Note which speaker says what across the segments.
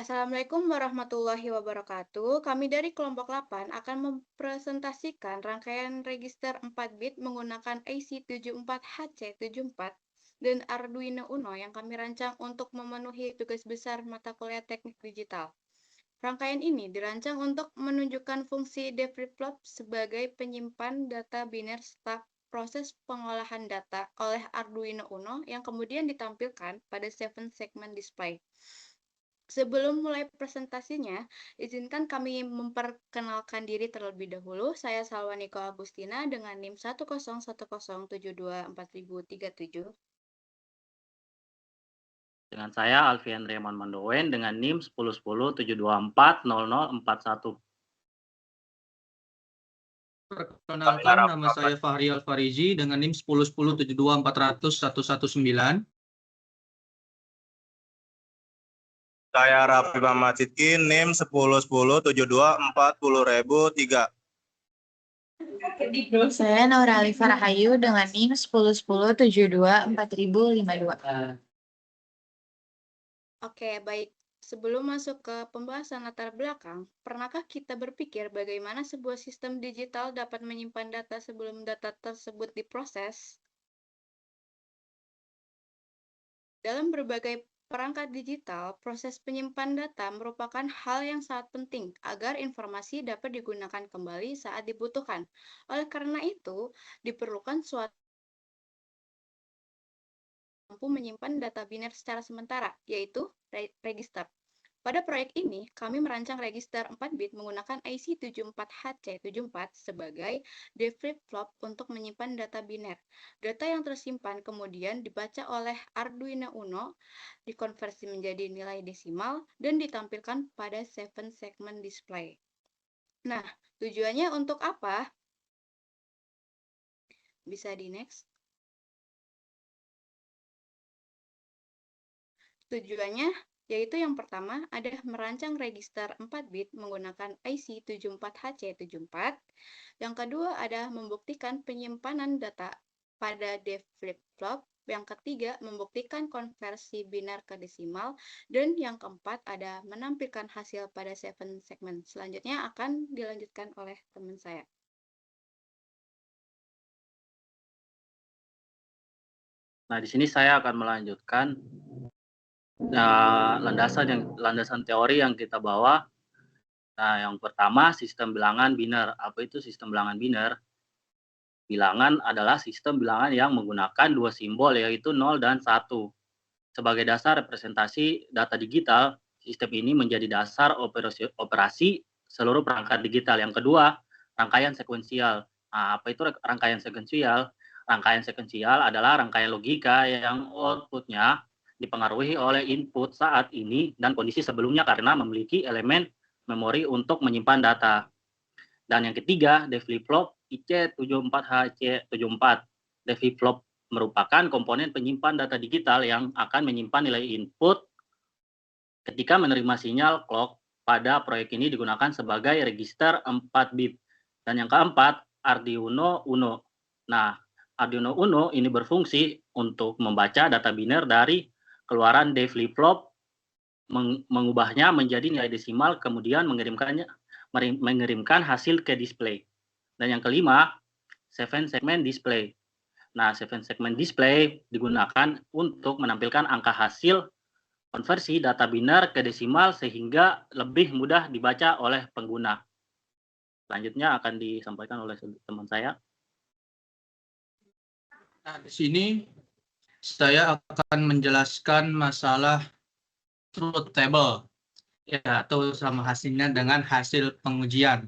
Speaker 1: Assalamualaikum warahmatullahi wabarakatuh. Kami dari kelompok 8 akan mempresentasikan rangkaian register 4 bit menggunakan IC74HC74 dan Arduino Uno yang kami rancang untuk memenuhi tugas besar mata kuliah teknik digital. Rangkaian ini dirancang untuk menunjukkan fungsi DFlip-flop sebagai penyimpan data biner serta proses pengolahan data oleh Arduino Uno yang kemudian ditampilkan pada 7 segment display. Sebelum mulai presentasinya, izinkan kami memperkenalkan diri terlebih dahulu. Saya Salwa Niko Agustina dengan NIM 101072437.
Speaker 2: Dengan saya Alfian Raymond Mandowen dengan NIM 10107240041.
Speaker 3: Perkenalkan, nama saya Fahri Alfarizi dengan NIM 10107240019.
Speaker 4: Saya Rafi Muhammad Sidki, NIM 10107240003.
Speaker 5: Saya Naura Alifa Rahayu dengan NIM 10107240052.
Speaker 1: Oke, baik. Sebelum masuk ke pembahasan latar belakang, pernahkah kita berpikir bagaimana sebuah sistem digital dapat menyimpan data sebelum data tersebut diproses? Dalam berbagai perangkat digital, proses penyimpan data merupakan hal yang sangat penting agar informasi dapat digunakan kembali saat dibutuhkan. Oleh karena itu, diperlukan suatu mampu menyimpan data biner secara sementara, yaitu register. Pada proyek ini, kami merancang register 4 bit menggunakan IC74HC74 sebagai DFlip-flop untuk menyimpan data biner. Data yang tersimpan kemudian dibaca oleh Arduino Uno, dikonversi menjadi nilai desimal, dan ditampilkan pada 7 segment display. Nah, tujuannya untuk apa? Bisa di next. Tujuannya yaitu yang pertama adalah merancang register 4 bit menggunakan IC74HC74. Yang kedua adalah membuktikan penyimpanan data pada DFlip-flop. Yang ketiga, membuktikan konversi biner ke desimal. Dan yang keempat ada menampilkan hasil pada 7 segment. Selanjutnya akan dilanjutkan oleh teman saya.
Speaker 2: Nah, di sini saya akan melanjutkan landasan teori yang kita bawa. Nah, yang pertama sistem bilangan biner. Apa itu sistem bilangan biner? Bilangan adalah sistem bilangan yang menggunakan dua simbol yaitu 0 dan 1. Sebagai dasar representasi data digital, sistem ini menjadi dasar operasi seluruh perangkat digital. Yang kedua, rangkaian sekuensial. Nah, apa itu rangkaian sekuensial? Rangkaian sekuensial adalah rangkaian logika yang outputnya dipengaruhi oleh input saat ini dan kondisi sebelumnya karena memiliki elemen memori untuk menyimpan data. Dan yang ketiga, DFlip-flop IC74HC74. DFlip-flop merupakan komponen penyimpan data digital yang akan menyimpan nilai input ketika menerima sinyal clock. Pada proyek ini digunakan sebagai register 4 bit. Dan yang keempat, Arduino Uno. Nah, Arduino Uno ini berfungsi untuk membaca data biner dari keluaran DFlip-flop, mengubahnya menjadi nilai desimal, kemudian mengirimkan hasil ke display. Dan yang kelima, 7 segment display. Nah, 7 segment display digunakan untuk menampilkan angka hasil konversi data biner ke desimal sehingga lebih mudah dibaca oleh pengguna. Selanjutnya akan disampaikan oleh teman saya.
Speaker 3: Nah, di sini saya akan menjelaskan masalah truth table, ya, atau sama hasilnya dengan hasil pengujian.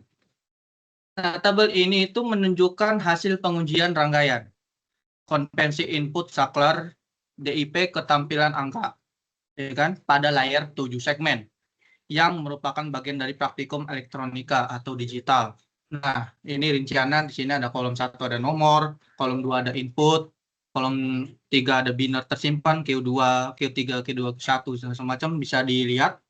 Speaker 3: Nah, tabel ini itu menunjukkan hasil pengujian rangkaian, konvensi input saklar, DIP ketampilan angka, ya kan, pada layar 7 segmen, yang merupakan bagian dari praktikum elektronika atau digital. Nah, ini rinciannya di sini ada kolom 1 ada nomor, kolom 2 ada input, kolom 3 ada biner tersimpan, Q2, Q3, Q2, Q1, semacam bisa dilihat.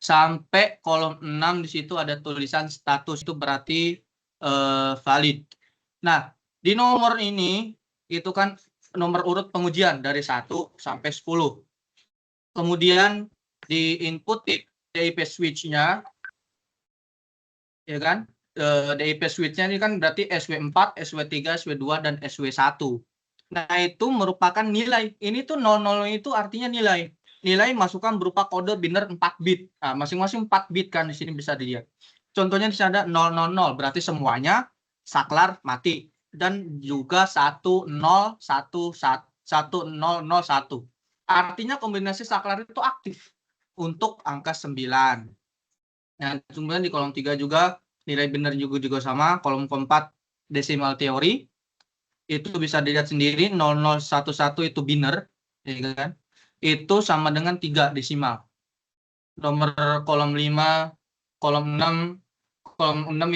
Speaker 3: Sampai kolom 6 di situ ada tulisan status, itu berarti valid. Nah, di nomor ini itu kan nomor urut pengujian dari 1 sampai 10. Kemudian di input DIP switch-nya, ya kan? DIP switch-nya ini kan berarti SW4, SW3, SW2, dan SW1. Nah, itu merupakan nilai. Ini tuh 00 itu artinya nilai. Nilai masukkan berupa kode biner 4 bit. Nah, masing-masing 4 bit kan di sini bisa dilihat. Contohnya di sana ada 000, berarti semuanya saklar mati. Dan juga 1001. Artinya kombinasi saklar itu aktif untuk angka 9. Nah, kemudian di kolom 3 juga nilai benar juga sama. Kolom keempat desimal teori. Itu bisa dilihat sendiri 0011 itu biner, ya kan? Itu sama dengan 3 desimal. Nomor kolom 5, kolom 6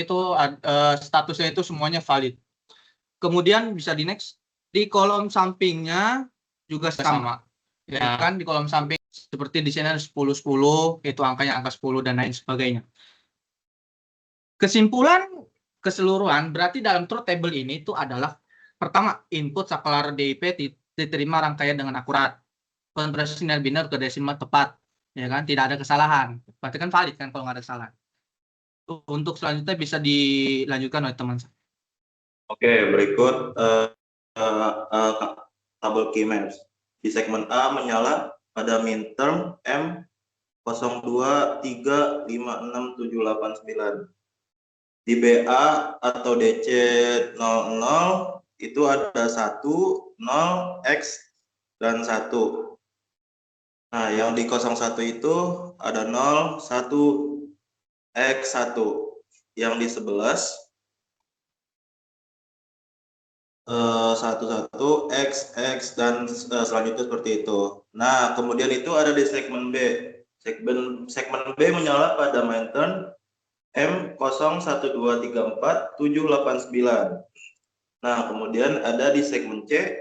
Speaker 3: itu statusnya itu semuanya valid. Kemudian bisa di next. Di kolom sampingnya juga sama. Ya kan, di kolom samping seperti di sini ada 10 itu angkanya angka 10 dan lain sebagainya. Kesimpulan keseluruhan berarti dalam truth table ini itu adalah pertama, input saklar DIP diterima rangkaian dengan akurat. Konversi nilai biner ke desimal tepat, ya kan? Tidak ada kesalahan. Berarti kan valid kan kalau nggak ada kesalahan. Untuk selanjutnya bisa dilanjutkan oleh teman saya.
Speaker 4: Oke, berikut tabel key maps. Di segmen A menyala pada min term M 02356789. Di BA atau DC 00 itu ada 1, 0, X, dan 1. Nah, yang di 01 itu ada 0, 1, X, 1. Yang di 11 1, X, X, dan selanjutnya seperti itu. Nah, kemudian itu ada di segmen B. Segmen B menyala pada main turn M01234-789. Nah, kemudian ada di segmen C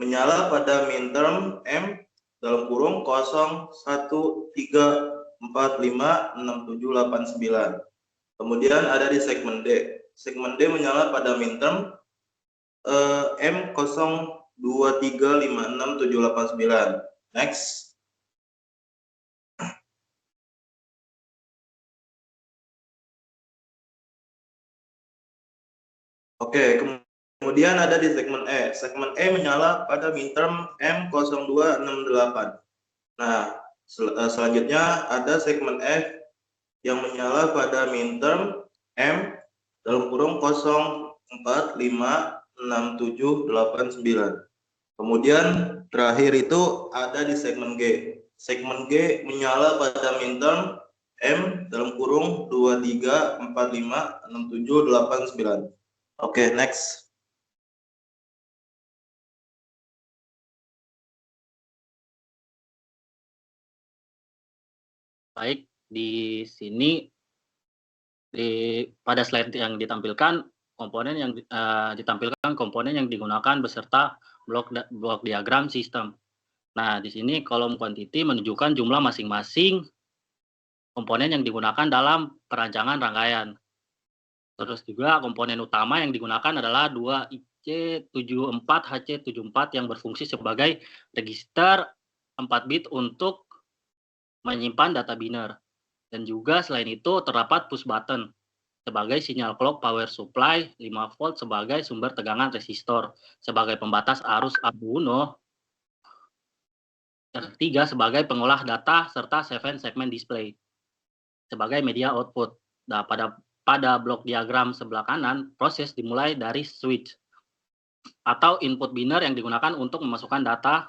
Speaker 4: menyala pada min term M dalam kurung 0134567789. Kemudian ada di segmen D. Segmen D menyala pada min term M023567789. Next. Oke, kemudian ada di segmen E. Segmen E menyala pada min term M0268. Nah, selanjutnya ada segmen F yang menyala pada min term M dalam kurung 04567789. Kemudian terakhir itu ada di segmen G. Segmen G menyala pada min term M dalam kurung 23456789. Oke, next.
Speaker 2: Baik, di sini pada slide yang ditampilkan komponen yang digunakan beserta blok diagram sistem. Nah, di sini kolom quantity menunjukkan jumlah masing-masing komponen yang digunakan dalam perancangan rangkaian. Terus juga komponen utama yang digunakan adalah 2IC74HC74 yang berfungsi sebagai register 4 bit untuk menyimpan data biner. Dan juga selain itu terdapat push button sebagai sinyal clock power supply 5 volt sebagai sumber tegangan resistor, sebagai pembatas arus Arduino, ketiga sebagai pengolah data serta 7 segment display sebagai media output. Nah, pada blok diagram sebelah kanan, proses dimulai dari switch atau input biner yang digunakan untuk memasukkan data.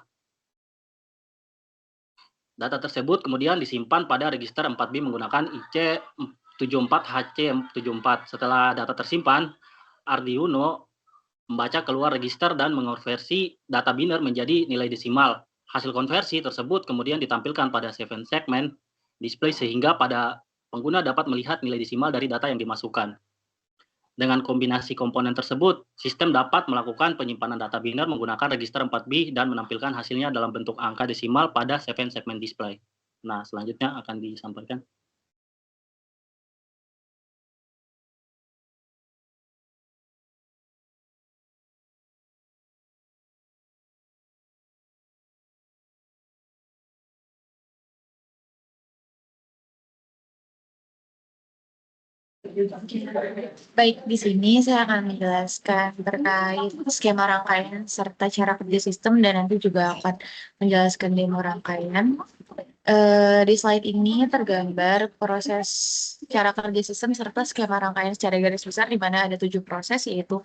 Speaker 2: Data tersebut kemudian disimpan pada register 4B menggunakan IC74HC74. Setelah data tersimpan, Arduino membaca keluar register dan mengonversi data biner menjadi nilai desimal. Hasil konversi tersebut kemudian ditampilkan pada 7 segment display sehingga pada pengguna dapat melihat nilai desimal dari data yang dimasukkan. Dengan kombinasi komponen tersebut, sistem dapat melakukan penyimpanan data biner menggunakan register 4B dan menampilkan hasilnya dalam bentuk angka desimal pada 7 segment display. Nah, selanjutnya akan disampaikan.
Speaker 5: Baik, di sini saya akan menjelaskan terkait skema rangkaian serta cara kerja sistem dan nanti juga akan menjelaskan demo rangkaian. Di slide ini tergambar proses cara kerja sistem serta skema rangkaian secara garis besar di mana ada 7 proses yaitu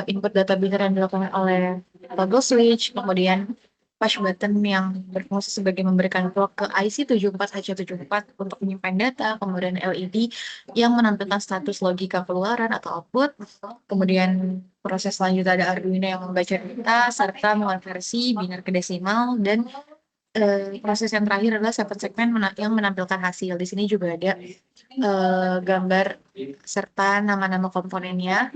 Speaker 5: input data biner yang dilakukan oleh toggle switch, kemudian push button yang berfungsi sebagai memberikan clock ke IC 74H74 untuk menyimpan data, kemudian LED yang menampilkan status logika keluaran atau output, kemudian proses selanjutnya ada Arduino yang membaca data serta mengonversi biner ke desimal, dan proses yang terakhir adalah seven segmen yang menampilkan hasil. Di sini juga ada gambar serta nama-nama komponennya,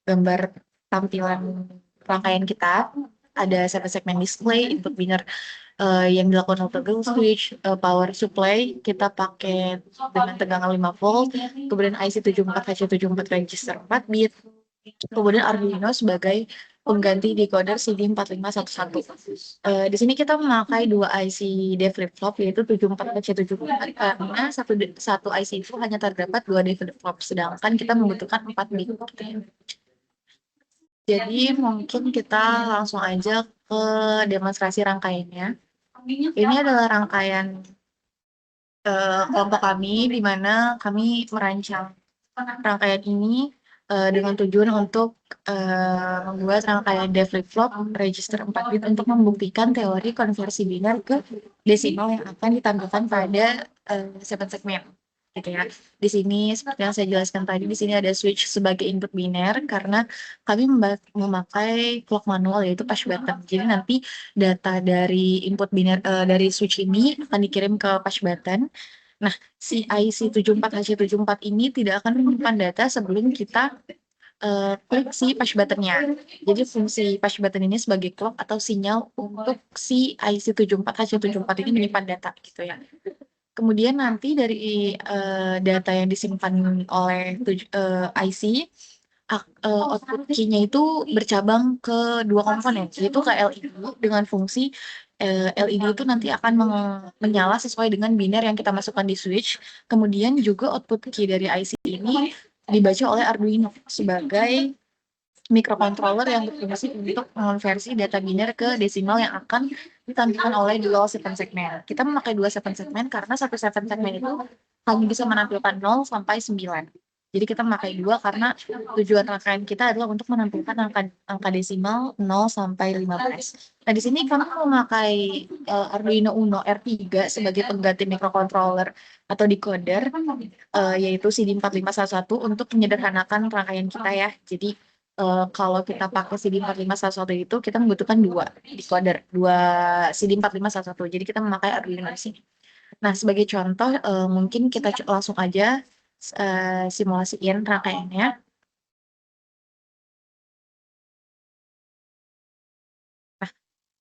Speaker 5: gambar tampilan rangkaian kita, ada seven segmen display, input biner yang dilakukan oleh toggle switch, power supply kita pakai dengan tegangan 5 volt, kemudian IC 74H74 register 4 bit, kemudian Arduino sebagai pengganti decoder CD4511. Di sini kita memakai dua IC D flip-flop yaitu 74H74 karena satu IC itu hanya terdapat 2 D flip-flop, sedangkan kita membutuhkan 4 bit. Jadi mungkin kita langsung aja ke demonstrasi rangkaiannya. Ini adalah rangkaian kelompok kami, di mana kami merancang rangkaian ini dengan tujuan untuk membuat rangkaian D flip-flop register 4 bit untuk membuktikan teori konversi biner ke desimal yang akan ditampilkan pada 7 segmen. Gitu ya. Di sini seperti yang saya jelaskan tadi, di sini ada switch sebagai input biner karena kami memakai clock manual yaitu push button. Jadi nanti data dari input biner dari switch ini akan dikirim ke push button. Nah, si IC 74H74 ini tidak akan menyimpan data sebelum kita klik si push buttonnya. Jadi fungsi push button ini sebagai clock atau sinyal untuk si IC 74H74 ini menyimpan data gitu ya. Kemudian nanti dari data yang disimpan oleh IC, output key-nya itu bercabang ke dua komponen, yaitu ke LED dengan fungsi LED itu nanti akan menyala sesuai dengan biner yang kita masukkan di switch. Kemudian juga output key dari IC ini dibaca oleh Arduino sebagai microcontroller yang berfungsi untuk mengonversi data biner ke desimal yang akan ditampilkan oleh dual 7 segmen. Kita memakai 2 7 segmen karena satu 7 segmen itu hanya bisa menampilkan 0 sampai 9. Jadi kita memakai 2 karena tujuan rangkaian kita adalah untuk menampilkan angka desimal 0 sampai 15. Nah, di sini kami memakai Arduino Uno R3 sebagai pengganti microcontroller atau decoder, yaitu CD4511 untuk menyederhanakan rangkaian kita ya. Jadi kalau kita pakai CD4511 itu kita membutuhkan 2 decoder, 2 CD4511. Jadi kita memakai Arduino di sini. Nah, sebagai contoh mungkin kita langsung aja simulasiin rangkaiannya. Nah,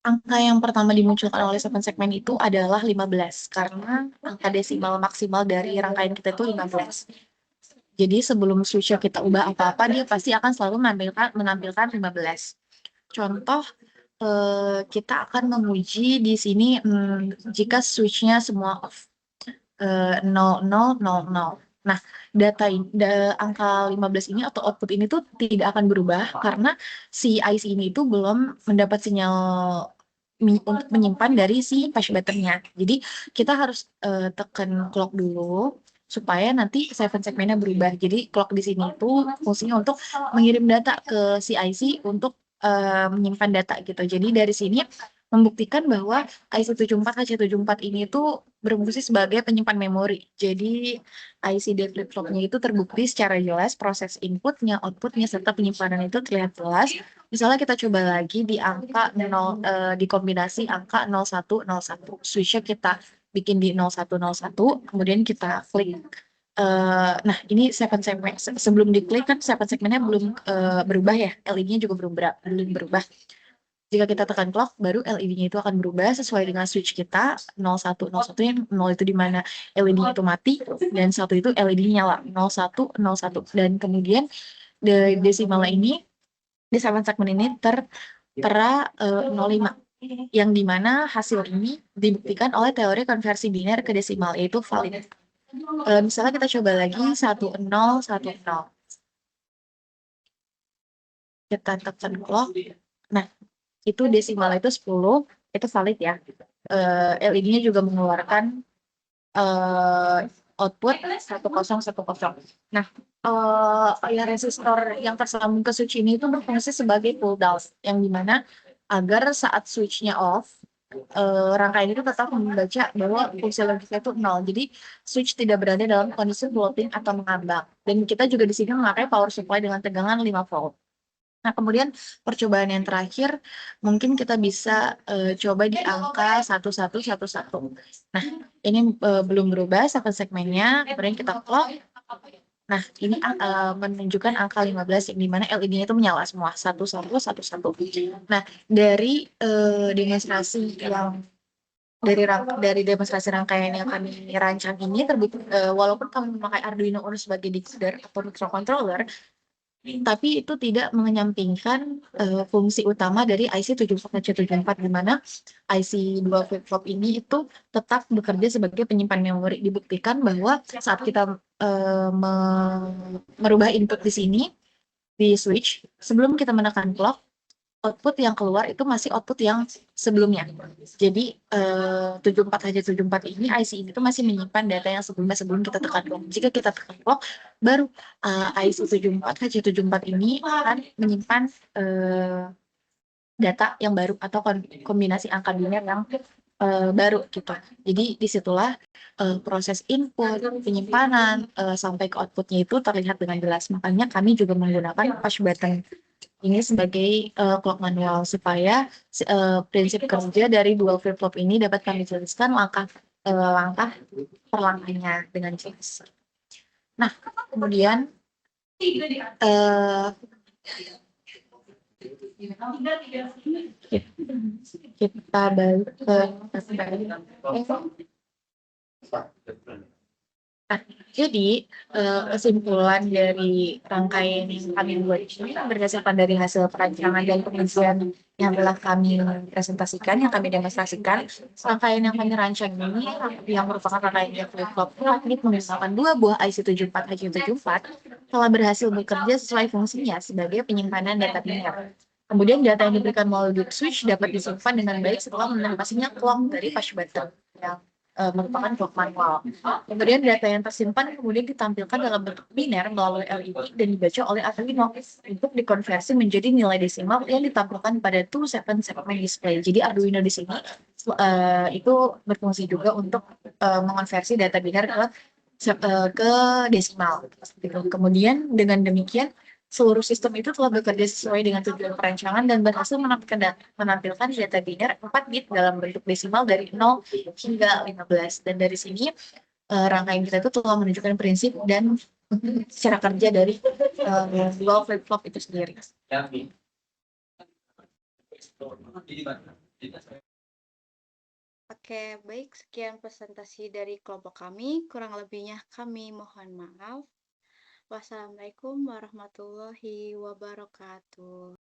Speaker 5: angka yang pertama dimunculkan oleh 7 segmen itu adalah 15 karena angka desimal maksimal dari rangkaian kita itu 15. Jadi sebelum switch kita ubah apa-apa, dia pasti akan selalu menampilkan 15. Contoh, kita akan menguji di sini jika switch-nya semua off, 0, 0, 0, 0. Nah, angka 15 ini atau output ini tuh tidak akan berubah karena si IC ini itu belum mendapat sinyal untuk menyimpan dari si push button-nya. Jadi kita harus tekan clock dulu supaya nanti 7 segmennya berubah. Jadi clock di sini itu fungsinya untuk mengirim data ke si IC untuk menyimpan data gitu. Jadi dari sini membuktikan bahwa IC 74H74 ini tuh berfungsi sebagai penyimpan memori. Jadi IC D flip-flopnya itu terbukti secara jelas proses inputnya, outputnya, serta penyimpanan itu terlihat jelas. Misalnya kita coba lagi di angka 0, di kombinasi angka 0101. Switch-nya kita bikin di 0101, kemudian kita klik. Nah, ini 7 segmen. Sebelum diklik kan 7 segmennya belum berubah ya, LED-nya juga belum berubah. Jika kita tekan clock, baru LED-nya itu akan berubah sesuai dengan switch kita 0101 yang 0 itu di mana LED itu mati dan 1 itu LED nyala 0101, dan kemudian desimalnya ini di 7 segmen ini tertera 05 yang dimana hasil ini dibuktikan oleh teori konversi biner ke desimal yaitu valid. Misalnya kita coba lagi 1010. Kita tekan clock. Nah, itu desimal itu 10, itu valid ya. LED-nya juga mengeluarkan output 1010. Nah, ya resistor yang tersambung ke switch ini itu berfungsi sebagai pull down, yang dimana agar saat switch-nya off, rangkaian itu tetap membaca bahwa fungsi logiknya itu 0. Jadi switch tidak berada dalam kondisi floating atau mengambang. Dan kita juga di sini memakai power supply dengan tegangan 5 volt. Nah, kemudian percobaan yang terakhir, mungkin kita bisa coba di angka 1111. Nah, ini belum berubah satu segmennya, kemudian kita clock. Nah, ini menunjukkan angka 15, yang dimana LED-nya itu menyala semua, 1111. Nah, dari demonstrasi yang dari demonstrasi rangkaian yang kami rancang ini terbukti walaupun kami memakai Arduino Uno sebagai decoder atau microcontroller, tapi itu tidak menyampingkan fungsi utama dari IC 7474, di mana IC 2 flip-flop ini itu tetap bekerja sebagai penyimpan memori. Dibuktikan bahwa saat kita merubah input di sini, di switch, sebelum kita menekan clock, output yang keluar itu masih output yang sebelumnya. Jadi 74H74 ini, IC ini tuh masih menyimpan data yang sebelumnya sebelum kita tekan clock. Jika kita tekan clock, baru IC 74H74 ini akan menyimpan data yang baru atau kombinasi angka biner yang baru gitu. Jadi disitulah proses input, penyimpanan, sampai ke outputnya itu terlihat dengan jelas. Makanya kami juga menggunakan push button ini sebagai clock manual supaya prinsip kerja dari dual flip-flop ini dapat kami jelaskan langkah per langkahnya dengan jelas. Nah, kemudian kita balik ke jadi kesimpulan dari rangkaian yang kami buat ini berdasarkan dari hasil perancangan dan pengujian yang telah kami presentasikan, yang kami demonstrasikan. Rangkaian yang kami rancang ini yang merupakan rangkaian flip-flop teknik menggunakan 2 buah IC 74H74 telah berhasil bekerja sesuai fungsinya sebagai penyimpanan data biner. Kemudian data yang diberikan melalui switch dapat disimpan dengan baik setelah menerima sinyal clock dari push button yang merupakan clock manual. Kemudian data yang tersimpan kemudian ditampilkan dalam bentuk biner melalui LED dan dibaca oleh Arduino untuk dikonversi menjadi nilai desimal yang ditampilkan pada 2/7 segment display. Jadi Arduino di sini itu berfungsi juga untuk mengonversi data biner ke desimal. Kemudian dengan demikian seluruh sistem itu telah bekerja sesuai dengan tujuan perancangan dan berhasil menampilkan data biner 4 bit dalam bentuk desimal dari 0 hingga 15. Dan dari sini rangkaian kita itu telah menunjukkan prinsip dan cara kerja dari dual flip-flop itu sendiri.
Speaker 1: Oke, baik, sekian presentasi dari kelompok kami. Kurang lebihnya kami mohon maaf. Wassalamualaikum warahmatullahi wabarakatuh.